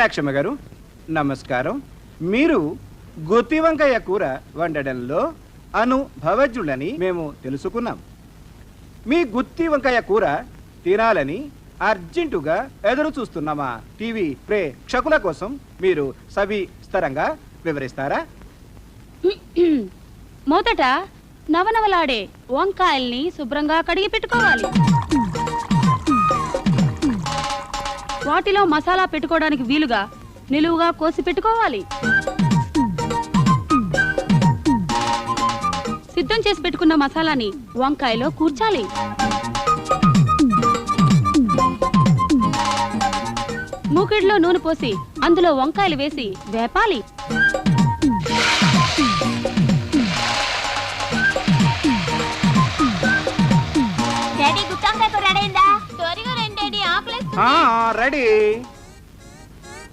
మీనాక్షమ్మ గారు నమస్కారం. మీరు గుత్తి వంకాయ కూర వండడంలో అనుభవజ్ఞులని మేము తెలుసుకున్నాం. మీ గుత్తి వంకాయ కూర తినాలని అర్జెంటుగా ఎదురు చూస్తున్నామా టీవీ ప్రేక్షకుల కోసం మీరు సవిస్తరంగా వివరిస్తారా? మొదట నవనవలాడే వంకాయల్ని శుభ్రంగా కడిగి పెట్టుకోవాలి. వాటిలో మసాలా పెట్టుకోవడానికి వీలుగా నిలువుగా కోసి పెట్టుకోవాలి. సిద్ధం చేసి పెట్టుకున్న మసాలాని వంకాయలో కూర్చాలి. మూకిడిలో నూనె పోసి అందులో వంకాయలు వేసి వేపాలి. రెడీ.